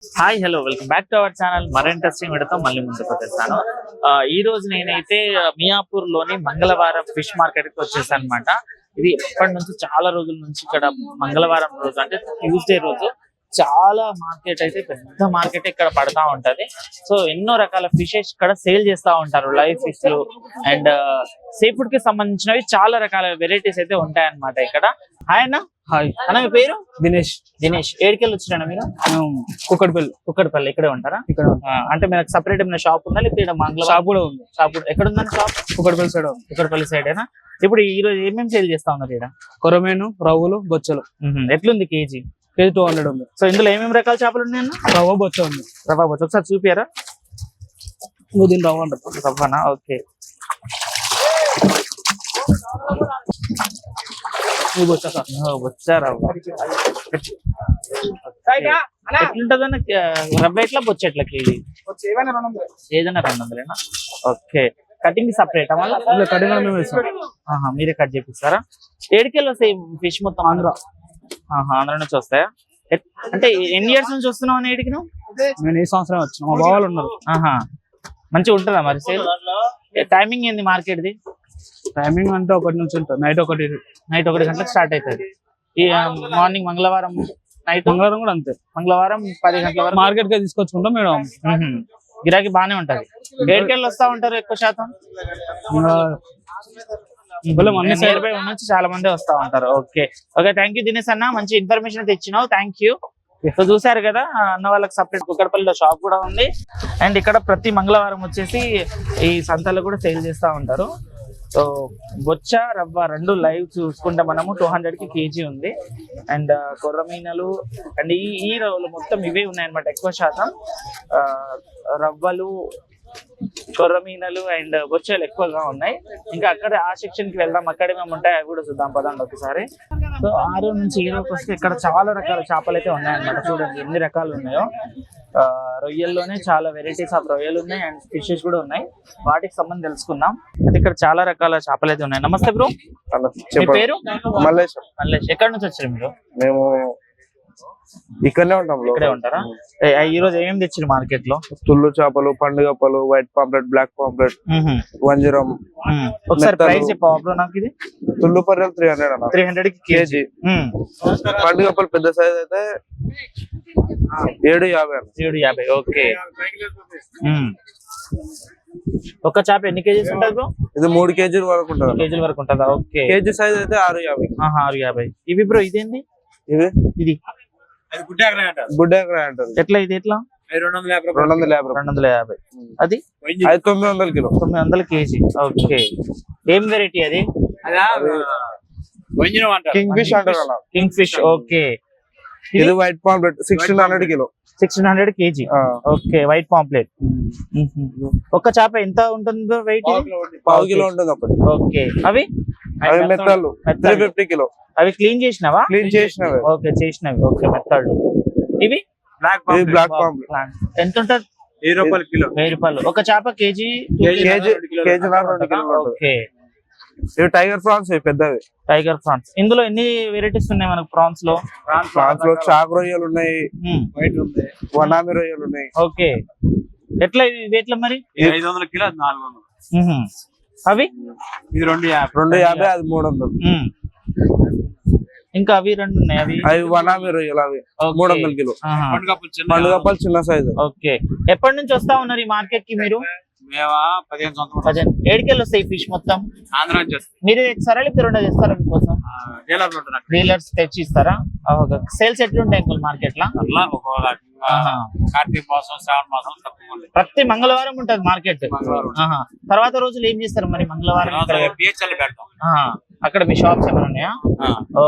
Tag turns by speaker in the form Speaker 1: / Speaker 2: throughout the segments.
Speaker 1: Hi hello welcome back to our channel. మరో interesting వీడియోతో మళ్ళీ ముందుకు వచ్చేసాను. ఈ రోజు నేనైతే మియాపూర్ లోని మంగళవారం ఫిష్ మార్కెట్ కి వచ్చేసాను అనమాట. ఇది ఎప్పటి నుంచి చాలా రోజుల నుంచి ఇక్కడ మంగళవారం రోజు అంటే ట్యూస్డే రోజు చాలా మార్కెట్ అయితే పెద్ద మార్కెట్ ఇక్కడ పడతా ఉంటది. సో ఎన్నో రకాల ఫిషెస్ ఇక్కడ సేల్ చేస్తా ఉంటారు. Live fish and sea food కి సంబంధించినవి చాలా రకాల వెరైటీస్ అయితే ఉంటాయన్నమాట ఇక్కడ. హాయ్ అన్న.
Speaker 2: హాయ్
Speaker 1: అన్న, మీ పేరు?
Speaker 2: దినేష్.
Speaker 1: దినేష్, ఏడికెళ్ళి వచ్చినా మీరు? కుక్కడపల్లి ఇక్కడే ఉంటారా?
Speaker 2: ఇక్కడ
Speaker 1: అంటే మీకు సపరేట్ ఏమైనా షాప్ ఉందా, లేకపోతే ఇక్కడ మంగళవారం
Speaker 2: షాప్ కూడా ఉంది.
Speaker 1: షాప్ ఎక్కడ ఉందండి? Shop
Speaker 2: Kukkadapalli side.
Speaker 1: కుక్కడపల్లి సైడేనా? ఇప్పుడు ఈ రోజు ఏమేమి సేల్ చేస్తా ఉన్నారు ఇక్కడ?
Speaker 2: కొరమేను, రవ్వులు, బొచ్చలు.
Speaker 1: ఎట్లుంది కేజీ?
Speaker 2: కేజీ 200 ఉంది.
Speaker 1: సో ఇందులో ఏమేమి రకాల చేపలు ఉన్నాయన్న?
Speaker 2: రవ్వ, బొచ్చ ఉంది.
Speaker 1: రవ్వ బొచ్చ ఒకసారి చూపియారా?
Speaker 2: దీని రవ్వ అంటారు.
Speaker 1: రవ్వనా? ఓకే. బొచ్చ రవ్వ ఎట్లుంటదన్న? రవ్వ ఎట్లా, బొచ్చ ఎట్లా కేజీ? ఏదైనా 200. ఓకే. కటింగ్ సపరేట్ మళ్ళీ?
Speaker 2: కటింగ్
Speaker 1: మీరే కట్ చేపిస్తారా? ఏడుకెళ్ళి వస్తాయి ఫిష్ మొత్తం? ఆంధ్ర నుంచి వస్తాయా? అంటే ఎన్ని ఇయర్స్ నుంచి వస్తున్నావు అన్న ఏడికి నువ్వు?
Speaker 2: నేను ఈ సంవత్సరం వచ్చిన. మా బావాలు ఉన్నారు.
Speaker 1: మంచిగా ఉంటుందా మరి సేల్? టైమింగ్ ఏంది మార్కెట్ ది?
Speaker 2: టైమింగ్ అంటే 1 నుంచి ఉంటుంది. నైట్
Speaker 1: 1 గంటలకు స్టార్ట్ అవుతుంది. ఈ మార్నింగ్ మంగళవారం నైట్?
Speaker 2: మంగళవారం కూడా అంతే.
Speaker 1: మంగళవారం 10 గంటల వరకు
Speaker 2: మార్కెట్ కి తీసుకొచ్చుకుంటాం మేడం.
Speaker 1: గిరాకీ బానే ఉంటది. ఏడుకెళ్ళి వస్తా ఉంటారు ఎక్కువ శాతం? నియర్ బై నుంచి చాలా మంది వస్తా ఉంటారు. Okay okay, thank you Dinesh అన్న, మంచి ఇన్ఫర్మేషన్ అయితే ఇచ్చినావు, థ్యాంక్ యూ. సో చూసారు కదా అన్న వాళ్ళకి సపరేట్ కుక్కడపల్లిలో షాప్ కూడా ఉంది. అండ్ ఇక్కడ ప్రతి మంగళవారం వచ్చేసి ఈ సంతలో కూడా సేల్ చేస్తూ ఉంటారు. సో బొచ్చ, రవ్వ రెండు లైవ్ చూసుకుంటే మనము 200 కి కేజీ ఉంది. అండ్ కొర్రమీనలు అండ్ ఈ రవ్వలు మొత్తం ఇవే ఉన్నాయన్నమాట ఎక్కువ శాతం. రవ్వలు, కొర్రమీనలు అండ్ బొచ్చలు ఎక్కువగా ఉన్నాయి. ఇంకా అక్కడ ఆ సెక్షన్ కి వెళ్దాం, అక్కడ మేము ఉంటాయి అవి కూడా చూద్దాం పదండి ఒకసారి. సో 6 నుంచి 7కి వస్తే ఇక్కడ చాలా రకాల చేపలు అయితే ఉన్నాయన్నమాట. చూడండి ఎన్ని రకాలు ఉన్నాయో. రొయ్యల్లోనే చాలా వెరైటీస్ ఆఫ్ రొయ్యలు ఉన్నాయి అండ్ ఫిషెస్ కూడా ఉన్నాయి. వాటికి సంబంధించి తెలుసుకుందాం. అయితే ఇక్కడ చాలా రకాల చేపలు అయితే ఉన్నాయి. నమస్తే బ్రో, మీ పేరు?
Speaker 3: మల్లేష్.
Speaker 1: ఎక్కడి నుంచి వచ్చారు మీరు?
Speaker 3: మేము ఇక్కడనే ఉంటాం.
Speaker 1: ఇక్కడే ఉంటారా? ఈ రోజు ఏమేమి తెచ్చారు మార్కెట్ లో?
Speaker 3: తుళ్ళు చేపలు, పండుగప్పలు, వైట్ పాంప్లెట్, బ్లాక్ పాంప్లెట్, వంజరం.
Speaker 1: ఒకసారి ప్రైస్ చెప్పవా బ్రో నాకు? ఇది
Speaker 3: తుళ్ళు పర్రెలు 300 అన్న.
Speaker 1: 300 కి కేజీ.
Speaker 3: పండుగప్పలు పెద్ద సైజ్ అయితే 750 అన్న.
Speaker 1: 750. ఓకే. ఒక చేప ఎన్ని కేజీస్ ఉంటుంది బ్రో?
Speaker 3: ఇది 3 కేజీల వరకు ఉంటుంది.
Speaker 1: 3 కేజీల వరకు ఉంటుందా? ఓకే.
Speaker 3: కేజీ సైజ్ అయితే 650.
Speaker 1: 650. ఇవి బ్రో ఇదేంది? ఇది
Speaker 3: గుడ్ ఎకరా అంటారు.
Speaker 1: ఎట్లా ఇది? ఎట్లా?
Speaker 3: 250.
Speaker 1: అది
Speaker 3: 900 కిలో.
Speaker 1: 900 కేజీ. ఓకే. ఏం వెరైటీ అది?
Speaker 3: కింగ్ ఫిష్ అంటారు.
Speaker 1: King fish. ఓకే.
Speaker 3: ఇది white pomfret 1600 kilo.
Speaker 1: 1600 KG. Okay. White pomfret. ఒక చేప ఎంత ఉంటుంది వెయిట్?
Speaker 3: 1/2 కిలో ఉంటుంది ఒకటి.
Speaker 1: ఓకే. అవి
Speaker 3: మెత్తలు 350 కిలో.
Speaker 1: అవి క్లీన్ చేసినావా?
Speaker 3: క్లీన్ చేసినవి.
Speaker 1: ఓకే, చేసినవి. ఓకే, మెత్తలు. ఇవి
Speaker 3: బ్లాక్ పాంప్లెట్.
Speaker 1: ఎంత ఉంటుంది?
Speaker 3: 1000 రూపాయలు కిలో.
Speaker 1: 1000 రూపాయలు. ఒక చేప కేజీ
Speaker 3: 2 కిలో.
Speaker 1: ఓకే.
Speaker 3: ఇవి టైగర్ ప్రాన్స్ పెద్దవి.
Speaker 1: Tiger prawns. ఇందులో ఎన్ని వెరైటీస్ ఉన్నాయి మనకు ప్రాన్స్ లో?
Speaker 3: ప్రాన్స్ లో చాక్ రొయ్యలు ఉన్నాయి, వనామి రొయ్యలు ఉన్నాయి.
Speaker 1: ఓకే. ఎట్లా ఇవి ఎట్లా మరి?
Speaker 3: 500 కిలో 400.
Speaker 1: అవి
Speaker 3: ఇది 250. అది 300.
Speaker 1: ఇంకా అవి 2 ఉన్నాయి. అవి
Speaker 3: వనామి రొయ్యలు. అవి 300 కిలో. పండుగప్పలు చిన్న సైజు.
Speaker 1: ఓకే. ఎప్పటి నుంచి వస్తా ఉన్నారు ఈ మార్కెట్ కి మీరు?
Speaker 3: 15 సంవత్సరాలు.
Speaker 1: ఏడికెళ్ళి వస్తాయి ఫిష్ మొత్తం?
Speaker 3: ఆంధ్ర నుంచి.
Speaker 1: మీరే తెచ్చారా లేకపోతే 2 తెస్తారా మీకోసం? డీలర్స్ తెచ్చి ఇస్తారా? సేల్స్ ఎట్లుంటాయి అంకుల్ మార్కెట్ లో?
Speaker 3: కార్తీక మాసం, శ్రావణ మాసం
Speaker 1: ప్రతి మంగళవారం ఉంటది మార్కెట్. తర్వాత రోజులు ఏం చేస్తారు మరి? మంగళవారం అక్కడ మీ షాప్స్ ఏమైనా ఉన్నాయా?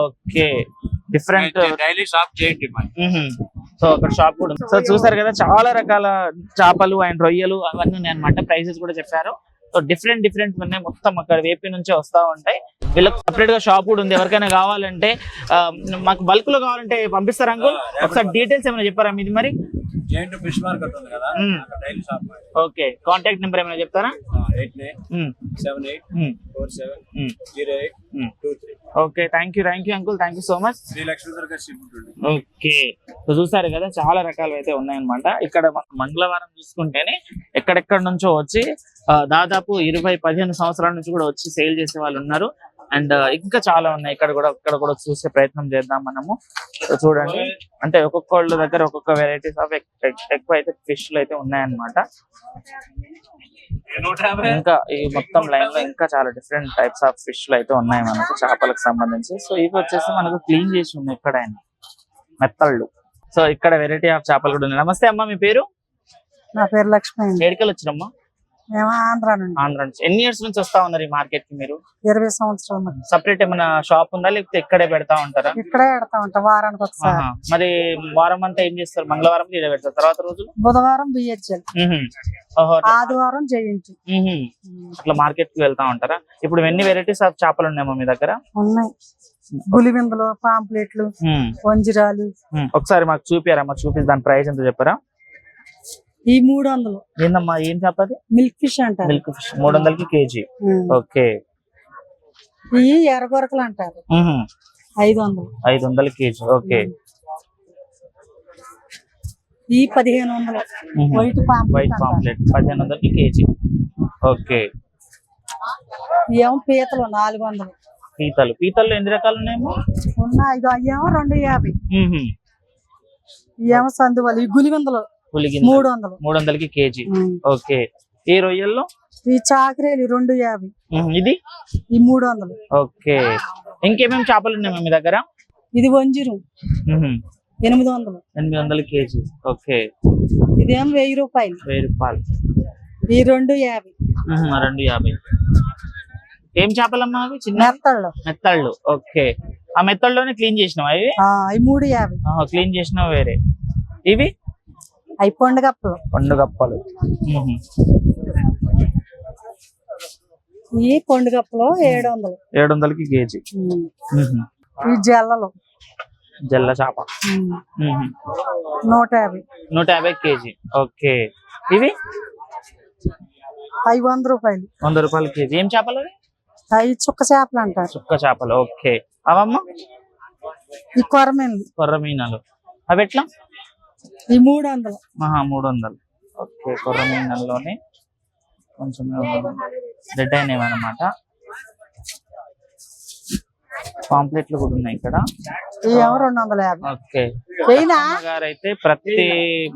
Speaker 1: ఓకే. డిఫరెంట్
Speaker 3: డైలీ షాప్ చేయండి.
Speaker 1: సో అక్కడ షాప్ కూడా. సో చూసారు కదా చాలా రకాల చేపలు అండ్ రొయ్యలు అవన్నీ ఉన్నాయి అనమాట. ప్రైసెస్ కూడా చెప్పారు. సో డిఫరెంట్ ఉన్నాయి మొత్తం. అక్కడ వేపీ నుంచే వస్తా ఉంటాయి. వీళ్ళకి సపరేట్ గా షాప్ కూడా ఉంది. ఎవరికైనా కావాలంటే మాకు బల్క్ లో కావాలంటే పంపిస్తారు అంకుల్. ఒకసారి డీటెయిల్స్ ఏమైనా చెప్పారా మీది మరి? ఓకే. కాంటాక్ట్ నెంబర్ ఏమైనా చెప్తారా?
Speaker 3: 8978474082.
Speaker 1: Okay thank you uncle, thank you so much.
Speaker 3: Srilakshmi Durga ship.
Speaker 1: Okay so చూసారు కదా, చాలా రకాలు అయితే ఉన్నాయన్నమాట. ఇక్కడ మంగళవారం చూసుకుంటేనే ఎక్కడెక్కడ నుంచో వచ్చి దాదాపు 20-15 సంవత్సరాల నుంచి కూడా వచ్చి సేల్ చేసే వాళ్ళు ఉన్నారు. అండ్ ఇంకా చాలా ఉన్నాయి. ఇక్కడ కూడా చూసే ప్రయత్నం చేద్దాం మనము. సో చూడండి, అంటే ఒక్కొక్క దగ్గర ఒక్కొక్క వెరైటీస్ ఆఫ్ ఎక్కువ అయితే ఫిష్లు అయితే ఉన్నాయన్నమాట. ఇంకా ఈ మొత్తం లైన్ లో ఇంకా చాలా డిఫరెంట్ టైప్స్ ఆఫ్ ఫిష్లు అయితే ఉన్నాయి మనకు, చేపలకు సంబంధించి. సో ఇవి వచ్చేసి మనకు క్లీన్ చేసి ఉన్నాయి ఎక్కడైనా మెత్తళ్ళు. సో ఇక్కడ వెరైటీ ఆఫ్ చేపలు కూడా ఉన్నాయి. నమస్తే అమ్మా, మీ పేరు?
Speaker 4: నా పేరు లక్ష్మి.
Speaker 1: ఏడికలు వచ్చినమ్మా?
Speaker 4: మేము ఆంధ్ర
Speaker 1: నుంచి. ఎన్ని ఇయర్స్ నుంచి వస్తా ఉన్నారు ఈ మార్కెట్ కి మీరు?
Speaker 4: 20 సంవత్సరాలు.
Speaker 1: సపరేట్ ఏమైనా షాప్ ఉందా, లేకపోతే ఇక్కడే పెడతా ఉంటారా?
Speaker 4: ఇక్కడే పెడతా ఉంటాం వారానికి ఒకసారి.
Speaker 1: మరి వారం అంతా ఏం చేస్తారు? మంగళవారం ఇదే పెడతారు, తర్వాత రోజు
Speaker 4: బుధవారం బియ్యలు, ఆదివారం జయంతి.
Speaker 1: అట్లా మార్కెట్ కి వెళ్తా ఉంటారా? ఇప్పుడు ఎన్ని వెరైటీస్ ఆఫ్ చేపలు ఉన్నాయమ్మా మీ దగ్గర?
Speaker 4: ఉన్నాయి. గులివిందులు, పాంప్లెట్లు, వంజిరాలు.
Speaker 1: ఒకసారి మాకు చూపియారమ్మా, చూపి దాని ప్రైస్ ఎంత చెప్పారా?
Speaker 4: ఈ 300.
Speaker 1: ఏందమ్మా, ఏం చేపది?
Speaker 4: మిల్క్ ఫిష్ అంటారు.
Speaker 1: మిల్క్ ఫిష్ 300కి కేజీ. ఓకే.
Speaker 4: ఈ ఎర్రగొరకలు అంటారు, 500.
Speaker 1: 500 కేజీ. ఓకే.
Speaker 4: ఈ 1500. వైట్
Speaker 1: పాంప్లెట్ 1500కి కేజీ. ఓకే.
Speaker 4: ఏమో పీతలు 400.
Speaker 1: పీతలు ఎన్ని రకాలు ఉన్నాయేమో?
Speaker 4: ఉన్నాయి. అయ్యేమో 250. ఏమో సందువలు. ఈ గులివిందులు 300కి కేజీ.
Speaker 1: ఓకే. ఈ రొయ్యల్లో?
Speaker 4: ఈ చాకరీలు 250.
Speaker 1: ఇది
Speaker 4: ఈ 300.
Speaker 1: ఓకే. ఇంకేమేమి చేపలు ఉన్నాయి మీ దగ్గర?
Speaker 4: ఇది వంజిరు 800.
Speaker 1: 800 కేజీ. ఓకే.
Speaker 4: ఇదేమో 1000 రూపాయలు.
Speaker 1: 1000 రూపాయలు.
Speaker 4: ఈ 250.
Speaker 1: 250. ఏం చేపలమ్మా అవి? చిన్న మెత్తళ్ళు. ఓకే. ఆ మెత్తల్లోనే క్లీన్ చేసినావా ఇవి?
Speaker 4: 350.
Speaker 1: క్లీన్ చేసినావు వేరే. ఇవి
Speaker 4: అవి పండుగప్పలు. ఈ పండుగప్పలు 700.
Speaker 1: 700కి కేజీ.
Speaker 4: ఈ
Speaker 1: జల్ల చేప
Speaker 4: 150.
Speaker 1: 150 కేజీ. ఓకే. ఇవి
Speaker 4: 100 రూపాయలు.
Speaker 1: 100 రూపాయలు కేజీ. ఏం చేపలు అవి?
Speaker 4: అవి చుక్క చేపలు అంటారు.
Speaker 1: చుక్క చేపలు. ఓకే. అవమ్మా?
Speaker 4: ఈ కొర్ర
Speaker 1: మీనాలు. అవి ఎట్లా?
Speaker 4: ఈ 300.
Speaker 1: 300. ఓకే. కొర్ర మీనాల్లోనే కొంచెం రెడ్ అయినవి అనమాట. పాంప్లెట్లు కూడా ఉన్నాయి ఇక్కడ.
Speaker 4: 250.
Speaker 1: ఓకే. గారైతే ప్రతి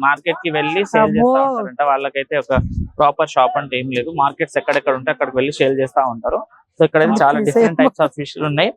Speaker 1: మార్కెట్ కి వెళ్ళి సేల్ చేస్తా ఉంటారంట. వాళ్ళకైతే ఒక ప్రాపర్ షాప్ అంటే ఏం లేదు. మార్కెట్స్ ఎక్కడెక్కడ ఉంటే అక్కడికి వెళ్ళి సేల్ చేస్తా ఉంటారు. సో ఇక్కడ చాలా డిఫరెంట్ టైప్స్ ఆఫ్ ఫిష్ ఉన్నాయి.